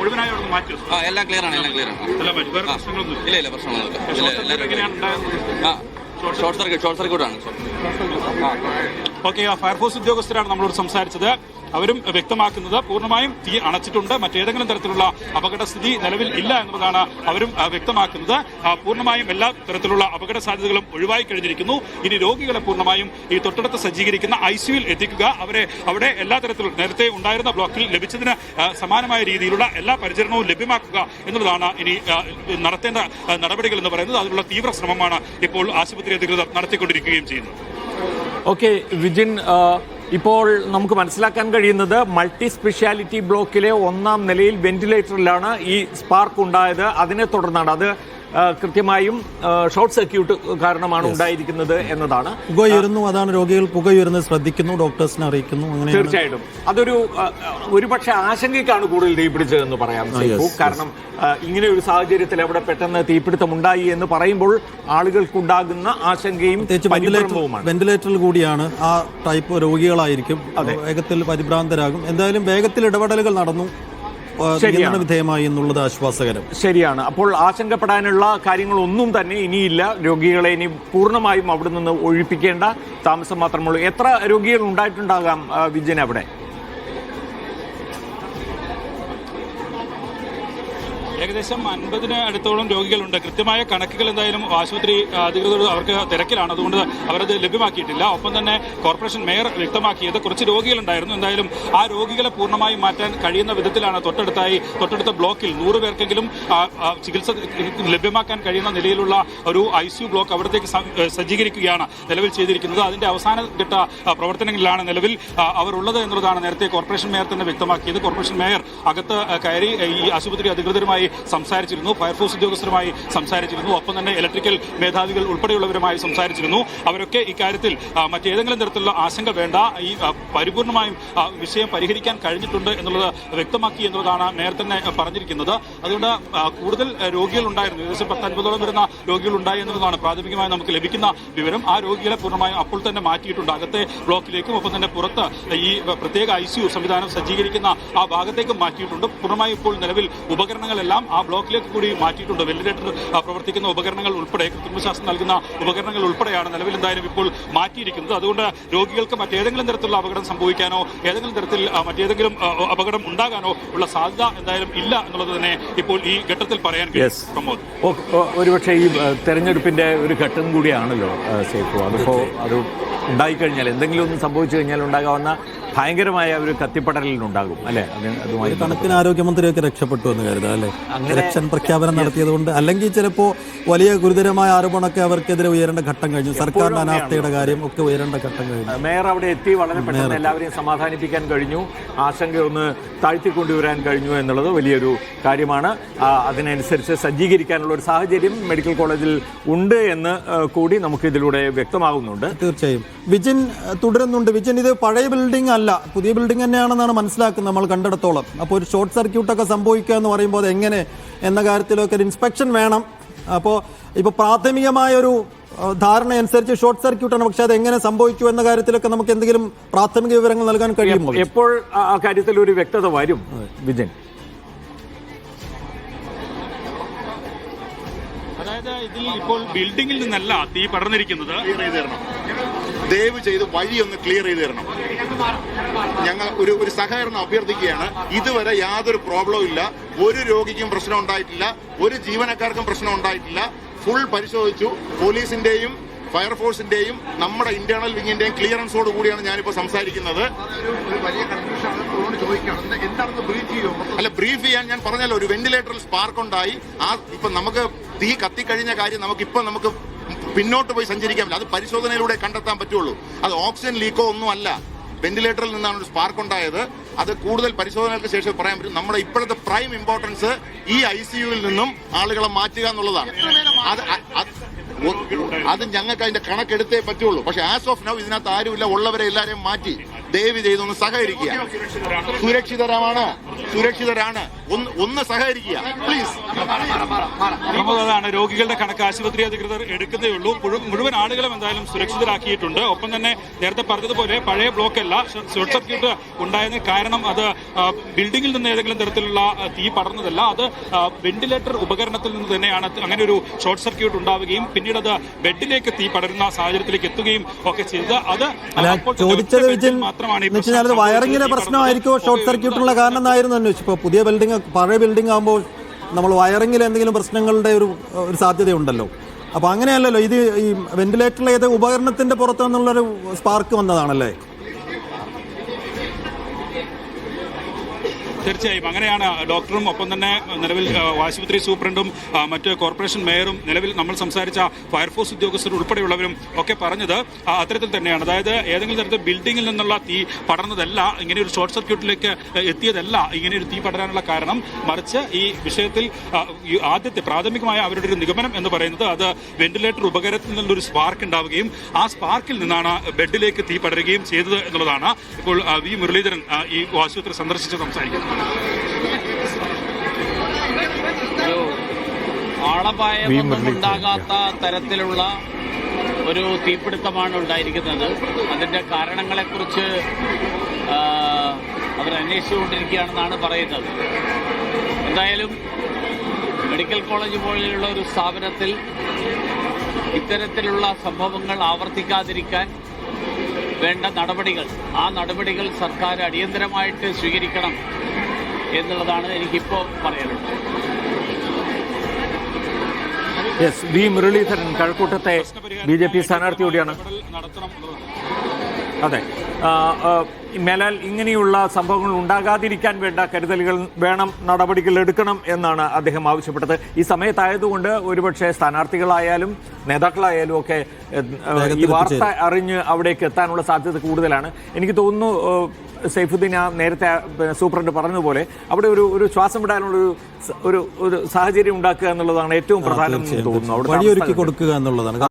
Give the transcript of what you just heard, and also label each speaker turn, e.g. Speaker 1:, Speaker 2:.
Speaker 1: മുഴുവനായി അവിടെ നിന്ന് മാറ്റി?
Speaker 2: എല്ലാം ക്ലിയർ ആണ്, എല്ലാം ക്ലിയർ ആണ്.
Speaker 1: വേറെ പ്രശ്നങ്ങളൊന്നും
Speaker 2: ഇല്ല, പ്രശ്നങ്ങളൊന്നുമില്ല. ഷോർട്ട് സർക്യൂട്ട് ആണ്.
Speaker 1: ഓക്കെ, ഫയർഫോഴ്സ് ഉദ്യോഗസ്ഥരാണ് നമ്മളോട് സംസാരിച്ചത്. അവരും വ്യക്തമാക്കുന്നത് പൂർണ്ണമായും തീ അണച്ചിട്ടുണ്ട്, മറ്റേതെങ്കിലും തരത്തിലുള്ള അപകടസ്ഥിതി നിലവിൽ ഇല്ല എന്നുള്ളതാണ് അവരും വ്യക്തമാക്കുന്നത്. പൂർണ്ണമായും എല്ലാ തരത്തിലുള്ള അപകട സാധ്യതകളും ഒഴിവായി കഴിഞ്ഞിരിക്കുന്നു. ഇനി രോഗികളെ പൂർണ്ണമായും ഈ തൊട്ടടുത്ത് സജ്ജീകരിക്കുന്ന ICUവിൽ എത്തിക്കുക, അവരെ അവിടെ എല്ലാ തരത്തിലും നേരത്തെ ഉണ്ടായിരുന്ന ബ്ലോക്കിൽ ലഭിച്ചതിന് സമാനമായ രീതിയിലുള്ള എല്ലാ പരിചരണവും ലഭ്യമാക്കുക എന്നുള്ളതാണ് ഇനി നടത്തേണ്ട നടപടികൾ എന്ന് പറയുന്നത്. അതിനുള്ള തീവ്ര ശ്രമമാണ് ഇപ്പോൾ ആശുപത്രി അധികൃതർ നടത്തിക്കൊണ്ടിരിക്കുകയും ചെയ്യുന്നത്.
Speaker 3: ഓക്കെ വിജിൻ, ഇപ്പോൾ നമുക്ക് മനസ്സിലാക്കാൻ കഴിയുന്നത് മൾട്ടി സ്പെഷ്യാലിറ്റി ബ്ലോക്കിലെ 1ാം നിലയിൽ വെന്റിലേറ്ററിലാണ് ഈ സ്പാർക്ക് ഉണ്ടായത്. അതിനെ തുടർന്നാണ് അത് കൃത്യമായും ഷോർട്ട് സർക്യൂട്ട് കാരണമാണ് ഉണ്ടായിരിക്കുന്നത് എന്നതാണ്.
Speaker 4: പുകയുയരുന്നു, അതാണ് രോഗികൾ പുകയുയരുന്നത് ശ്രദ്ധിക്കുന്നു, ഡോക്ടേഴ്സിനെ അറിയിക്കുന്നു. അങ്ങനെ
Speaker 3: തീർച്ചയായിട്ടും അതൊരു ഒരുപക്ഷെ ആശങ്കയ്ക്കാണ് കൂടുതൽ തീപിടിച്ചതെന്ന് പറയാം. കാരണം ഇങ്ങനെ ഒരു സാഹചര്യത്തിൽ അവിടെ പെട്ടെന്ന് തീപിടുത്തം ഉണ്ടായി എന്ന് പറയുമ്പോൾ ആളുകൾക്കുണ്ടാകുന്ന ആശങ്കയും
Speaker 4: വെന്റിലേറ്ററിൽ കൂടിയാണ് ആ ടൈപ്പ് രോഗികളായിരിക്കും. വേഗത്തിൽ പരിഭ്രാന്തരാകും. എന്തായാലും വേഗത്തിൽ ഇടപെടലുകൾ നടന്നു, വിധേയമായി എന്നുള്ളത് ആശ്വാസകരം.
Speaker 3: ശരിയാണ്. അപ്പോൾ ആശങ്കപ്പെടാനുള്ള കാര്യങ്ങളൊന്നും തന്നെ ഇനിയില്ല. രോഗികളെ ഇനി പൂർണ്ണമായും അവിടെ നിന്ന് ഒഴിപ്പിക്കേണ്ട താമസം മാത്രമുള്ളൂ. എത്ര രോഗികൾ ഉണ്ടായിട്ടുണ്ടാകാം വിജയൻ അവിടെ?
Speaker 1: ഏകദേശം 50-ന് അടുത്തോളം രോഗികളുണ്ട്. കൃത്യമായ കണക്കുകൾ എന്തായാലും ആശുപത്രി അധികൃതർ അവർക്ക് തിരക്കിലാണ്, അതുകൊണ്ട് അവരത് ലഭ്യമാക്കിയിട്ടില്ല. ഒപ്പം തന്നെ കോർപ്പറേഷൻ മേയർ വ്യക്തമാക്കിയത് കുറച്ച് രോഗികളുണ്ടായിരുന്നു. എന്തായാലും ആ രോഗികളെ പൂർണ്ണമായും മാറ്റാൻ കഴിയുന്ന വിധത്തിലാണ് തൊട്ടടുത്ത ബ്ലോക്കിൽ 100 പേർക്കെങ്കിലും ചികിത്സ ലഭ്യമാക്കാൻ കഴിയുന്ന നിലയിലുള്ള ഒരു ICU ബ്ലോക്ക് അവിടത്തേക്ക് സജ്ജീകരിക്കുകയാണ് നിലവിൽ ചെയ്തിരിക്കുന്നത്. അതിന്റെ അവസാന ഘട്ട പ്രവർത്തനങ്ങളിലാണ് നിലവിൽ അവർ ഉള്ളത് എന്നുള്ളതാണ് നേരത്തെ കോർപ്പറേഷൻ മേയർ തന്നെ വ്യക്തമാക്കിയത്. കോർപ്പറേഷൻ മേയർ അകത്ത് കയറി ഈ ആശുപത്രി അധികൃതരുമായി സംസാരിച്ചിരുന്നു, ഫയർഫോഴ്സ് ഉദ്യോഗസ്ഥരുമായി സംസാരിച്ചിരുന്നു, ഒപ്പം തന്നെ ഇലക്ട്രിക്കൽ മേധാവികൾ ഉൾപ്പെടെയുള്ളവരുമായി സംസാരിച്ചിരുന്നു. അവരൊക്കെ ഇക്കാര്യത്തിൽ മറ്റേതെങ്കിലും തരത്തിലുള്ള ആശങ്ക വേണ്ട, ഈ പരിപൂർണമായും വിഷയം പരിഹരിക്കാൻ കഴിഞ്ഞിട്ടുണ്ട് എന്നുള്ളത് വ്യക്തമാക്കി എന്നുള്ളതാണ് മേയർ തന്നെ പറഞ്ഞിരിക്കുന്നത്. അതുകൊണ്ട് കൂടുതൽ രോഗികൾ ഉണ്ടായിരുന്നു, ഏകദേശം 10-50ഓളം വരുന്ന രോഗികൾ ഉണ്ടായി എന്നുള്ളതാണ് പ്രാഥമികമായി നമുക്ക് ലഭിക്കുന്ന വിവരം. ആ രോഗികളെ പൂർണ്ണമായും അപ്പോൾ തന്നെ മാറ്റിയിട്ടുണ്ട്. അകത്തെ ബ്ലോക്കിലേക്കും ഒപ്പം തന്നെ പുറത്ത് ഈ പ്രത്യേക ICU സംവിധാനം സജ്ജീകരിക്കുന്ന ആ ഭാഗത്തേക്കും മാറ്റിയിട്ടുണ്ട്. പൂർണ്ണമായും ഇപ്പോൾ നിലവിൽ ഉപകരണങ്ങളെല്ലാം ആ ബ്ലോക്കിലേക്ക് കൂടി മാറ്റിയിട്ടുണ്ട്. വെന്റിലേറ്റർ പ്രവർത്തിക്കുന്ന ഉപകരണങ്ങൾ ഉൾപ്പെടെ, കൃത്രിമശ്വാസം നൽകുന്ന ഉപകരണങ്ങൾ ഉൾപ്പെടെയാണ് നിലവിൽ എന്തായാലും ഇപ്പോൾ മാറ്റിയിരിക്കുന്നത്. അതുകൊണ്ട് രോഗികൾക്ക് മറ്റേതെങ്കിലും തരത്തിലുള്ള അപകടം സംഭവിക്കാനോ ഏതെങ്കിലും തരത്തിൽ മറ്റേതെങ്കിലും അപകടം ഉണ്ടാകാനോ ഉള്ള സാധ്യത എന്തായാലും ഇല്ല എന്നുള്ളത് തന്നെ ഇപ്പോൾ ഈ ഘട്ടത്തിൽ പറയാൻ കഴിയും. പ്രമോദ്,
Speaker 3: ഒരുപക്ഷെ ഈ തെരഞ്ഞെടുപ്പിന്റെ ഒരു ഘട്ടം കൂടിയാണല്ലോ സേഫു. അതിപ്പോ അത് ഉണ്ടായിക്കഴിഞ്ഞാൽ, എന്തെങ്കിലും ഒന്നും സംഭവിച്ചു കഴിഞ്ഞാൽ ഉണ്ടാകാവുന്ന ഭയങ്കരമായ ഒരു കത്തിപ്പടലിനുണ്ടാകും അല്ലെ? അതുമായി
Speaker 4: കണക്കിന് ആരോഗ്യമന്ത്രിയൊക്കെ രക്ഷപ്പെട്ടു എന്ന് കരുതാം അല്ലെ, ഇലക്ഷൻ പ്രഖ്യാപനം നടത്തിയതുകൊണ്ട്. അല്ലെങ്കിൽ ചിലപ്പോൾ വലിയ ഗുരുതരമായ ആരോപണമൊക്കെ അവർക്കെതിരെ ഉയരേണ്ട ഘട്ടം കഴിഞ്ഞു. സർക്കാരിന്റെ അനാസ്ഥയുടെ കാര്യം ഒക്കെ ഉയരേണ്ട ഘട്ടം കഴിഞ്ഞു.
Speaker 3: മേയർ അവിടെ എത്തി വളരെ പെട്ടെന്ന് എല്ലാവരെയും സമാധാനിപ്പിക്കാൻ കഴിഞ്ഞു, ആശങ്കയൊന്ന് താഴ്ത്തിക്കൊണ്ടുവരാൻ കഴിഞ്ഞു എന്നുള്ളത് വലിയൊരു കാര്യമാണ്. അതിനനുസരിച്ച് സജ്ജീകരിക്കാനുള്ള ഒരു സാഹചര്യം മെഡിക്കൽ കോളേജിൽ ഉണ്ട് എന്ന് കൂടി നമുക്ക് ഇതിലൂടെ വ്യക്തമാകുന്നുണ്ട്.
Speaker 4: തീർച്ചയായും വിജിൻ തുടരുന്നുണ്ട്. വിജിൻ, ഇത് പഴയ ബിൽഡിംഗ് അല്ല, പുതിയ ബിൽഡിംഗ് തന്നെയാണെന്നാണ് മനസ്സിലാക്കുന്നത് നമ്മൾ കണ്ടിടത്തോളം. അപ്പോൾ ഒരു ഷോർട്ട് സർക്യൂട്ടൊക്കെ സംഭവിക്കുക എന്ന് പറയുമ്പോൾ എങ്ങനെ എന്ന കാര്യത്തിലൊക്കെ ഒരു ഇൻസ്പെക്ഷൻ വേണം. അപ്പോൾ ഇപ്പോൾ പ്രാഥമികമായൊരു ധാരണ അനുസരിച്ച് ഷോർട്ട് സർക്യൂട്ടാണ്, പക്ഷെ അത് എങ്ങനെ സംഭവിച്ചു എന്ന കാര്യത്തിലൊക്കെ നമുക്ക് എന്തെങ്കിലും പ്രാഥമിക വിവരങ്ങൾ നൽകാൻ കഴിയുമോ?
Speaker 3: എപ്പോൾ ആ കാര്യത്തിൽ ഒരു വ്യക്തത വരും വിജയൻ?
Speaker 1: അതായത് ഇതിൽ ഇപ്പോൾ ബിൽഡിംഗിൽ നിന്നല്ല തീ പടർന്നിരിക്കുന്നത്.
Speaker 5: ദയവ് ചെയ്ത് വഴിയൊന്ന് ക്ലിയർ ചെയ്ത് തരണം. ഞങ്ങൾ ഒരു സഹകരണം അഭ്യർത്ഥിക്കുകയാണ്. ഇതുവരെ യാതൊരു പ്രോബ്ലവും ഇല്ല, ഒരു രോഗിക്കും പ്രശ്നം ഉണ്ടായിട്ടില്ല, ഒരു ജീവനക്കാർക്കും പ്രശ്നം ഉണ്ടായിട്ടില്ല. ഫുൾ പരിശോധിച്ചു. പോലീസിന്റെയും ഫയർഫോഴ്സിന്റെയും നമ്മുടെ ഇന്റേണൽ വിങ്ങിന്റെയും ക്ലിയറൻസോട് കൂടിയാണ് ഞാനിപ്പോൾ സംസാരിക്കുന്നത്. അല്ല, ബ്രീഫ് ചെയ്യാൻ ഞാൻ പറഞ്ഞല്ലോ, ഒരു വെന്റിലേറ്ററിൽ സ്പാർക്ക് ഉണ്ടായി. ഇപ്പൊ നമുക്ക് തീ കത്തിക്കഴിഞ്ഞ കാര്യം നമുക്ക് പിന്നോട്ട് പോയി സഞ്ചരിക്കാൻ പറ്റില്ല. അത് പരിശോധനയിലൂടെ കണ്ടെത്താൻ പറ്റുള്ളൂ. അത് ഓക്സിജൻ ലീക്കോ ഒന്നും അല്ല, വെന്റിലേറ്ററിൽ നിന്നാണ് ഒരു സ്പാർക്ക് ഉണ്ടായത്. അത് കൂടുതൽ പരിശോധനകൾക്ക് ശേഷം പറയാൻ പറ്റും. നമ്മുടെ ഇപ്പോഴത്തെ പ്രൈം ഇമ്പോർട്ടൻസ് ഈ ICUവിൽ നിന്നും ആളുകളെ മാറ്റുക എന്നുള്ളതാണ്. അത് ഞങ്ങൾക്ക് അതിന്റെ കണക്കെടുത്തേ പറ്റുള്ളൂ. പക്ഷെ ആസ് ഓഫ് നൗ ഇതിനകത്ത് ആരുമില്ല, ഉള്ളവരെ എല്ലാവരെയും മാറ്റി. ദയവ് ചെയ്തൊന്ന് സഹകരിക്കുക. സുരക്ഷിതരാണ്. ഒന്ന് സഹകരിക്കുക പ്ലീസ്.
Speaker 1: അതാണ് രോഗികളുടെ കണക്ക് ആശുപത്രി അധികൃതർ എടുക്കുന്നേ ഉള്ളൂ. മുഴുവൻ ആളുകളും എന്തായാലും സുരക്ഷിതരാക്കിയിട്ടുണ്ട്. ഒപ്പം തന്നെ നേരത്തെ പറഞ്ഞതുപോലെ പഴയ ബ്ലോക്കല്ല, ഷോർട്ട് സർക്യൂട്ട് ഉണ്ടായതിന് കാരണം അത് ബിൽഡിംഗിൽ നിന്ന് ഏതെങ്കിലും തരത്തിലുള്ള തീ പടർന്നതല്ല, അത് വെന്റിലേറ്റർ ഉപകരണത്തിൽ നിന്ന് തന്നെയാണ് അങ്ങനെ ഒരു ഷോർട്ട് സർക്യൂട്ട് ഉണ്ടാവുകയും പിന്നീട് അത് ബെഡിലേക്ക് തീ പടരുന്ന സാഹചര്യത്തിലേക്ക് എത്തുകയും ഒക്കെ ചെയ്ത് അത്
Speaker 4: ചോദിച്ചത് വിജയൻ അത് വയറിങ്ങിന്റെ പ്രശ്നമായിരിക്കുമോ ഷോർട്ട് സർക്യൂട്ടുള്ള കാരണം എന്നായിരുന്നു അന്വേഷിച്ചു. ഇപ്പോൾ പുതിയ ബിൽഡിംഗ് പഴയ ബിൽഡിംഗ് ആകുമ്പോൾ നമ്മൾ വയറിങ്ങിൽ എന്തെങ്കിലും പ്രശ്നങ്ങളുടെ ഒരു സാധ്യതയുണ്ടല്ലോ. അപ്പോൾ അങ്ങനെയല്ലല്ലോ, ഇത് ഈ വെന്റിലേറ്ററിലെ ഏത് ഉപകരണത്തിന്റെ പുറത്തു നിന്നുള്ളൊരു സ്പാർക്ക് വന്നതാണല്ലേ?
Speaker 1: തീർച്ചയായും അങ്ങനെയാണ്. ഡോക്ടറും ഒപ്പം തന്നെ നിലവിൽ ആശുപത്രി സൂപ്രണ്ടും മറ്റ് കോർപ്പറേഷൻ മേയറും നിലവിൽ നമ്മൾ സംസാരിച്ച ഫയർഫോഴ്സ് ഉദ്യോഗസ്ഥർ ഉൾപ്പെടെയുള്ളവരും ഒക്കെ പറഞ്ഞത് അത്തരത്തിൽ തന്നെയാണ്. അതായത് ഏതെങ്കിലും തരത്തിൽ ബിൽഡിംഗിൽ നിന്നുള്ള തീ പടർന്നതല്ല, ഇങ്ങനെ ഒരു ഷോർട്ട് സർക്യൂട്ടിലേക്ക് എത്തിയതല്ല ഇങ്ങനെ ഒരു തീ പടരാനുള്ള കാരണം. മറിച്ച് ഈ വിഷയത്തിൽ ആദ്യത്തെ പ്രാഥമികമായ അവരുടെ ഒരു നിഗമനം എന്ന് പറയുന്നത് അത് വെന്റിലേറ്റർ ഉപകരണത്തിൽ നിന്നൊരു സ്പാർക്ക് ഉണ്ടാവുകയും ആ സ്പാർക്കിൽ നിന്നാണ് ബെഡിലേക്ക് തീ പടരുകയും ചെയ്തത് എന്നുള്ളതാണ്. ഇപ്പോൾ വി മുരളീധരൻ ഈ ആശുപത്രി സന്ദർശിച്ച് സംസാരിക്കുന്നത്.
Speaker 6: ഒരു ആളപായമൊന്നും ഉണ്ടാകാത്ത തരത്തിലുള്ള ഒരു തീപിടുത്തമാണ് ഉണ്ടായിരിക്കുന്നത്. അതിൻ്റെ കാരണങ്ങളെക്കുറിച്ച് അവരന്വേഷിച്ചുകൊണ്ടിരിക്കുകയാണെന്നാണ് പറയുന്നത്. എന്തായാലും മെഡിക്കൽ കോളേജ് പോലെയുള്ള ഒരു സ്ഥാപനത്തിൽ ഇത്തരത്തിലുള്ള സംഭവങ്ങൾ ആവർത്തിക്കാതിരിക്കാൻ വേണ്ട നടപടികൾ, ആ നടപടികൾ സർക്കാർ അടിയന്തരമായിട്ട് സ്വീകരിക്കണം എന്നുള്ളതാണ് എനിക്കിപ്പോൾ പറയാനുള്ളത്.
Speaker 3: വി മുരളീധരൻ കഴക്കൂട്ടത്തെ BJP സ്ഥാനാർത്ഥി കൂടിയാണ്. അതെ, മേലാൽ ഇങ്ങനെയുള്ള സംഭവങ്ങൾ ഉണ്ടാകാതിരിക്കാൻ വേണ്ട കരുതലുകൾ വേണം, നടപടികൾ എടുക്കണം എന്നാണ് അദ്ദേഹം ആവശ്യപ്പെട്ടത്. ഈ സമയത്തായതുകൊണ്ട് ഒരുപക്ഷെ സ്ഥാനാർത്ഥികളായാലും നേതാക്കളായാലും ഒക്കെ ഈ വാർത്ത അറിഞ്ഞ് അവിടേക്ക് എത്താനുള്ള സാധ്യത കൂടുതലാണ്. എനിക്ക് തോന്നുന്നു സൈഫുദ്ദീൻ നേരത്തെ സൂപ്രണ്ട് പറഞ്ഞതുപോലെ അവിടെ ഒരു ശ്വാസം വിടാനുള്ള ഒരു സാഹചര്യം ഉണ്ടാക്കുക എന്നുള്ളതാണ് ഏറ്റവും പ്രധാനം എന്ന് തോന്നുന്നു.
Speaker 4: വഴിയൊരുക്കി കൊടുക്കുക എന്നുള്ളതാണ്.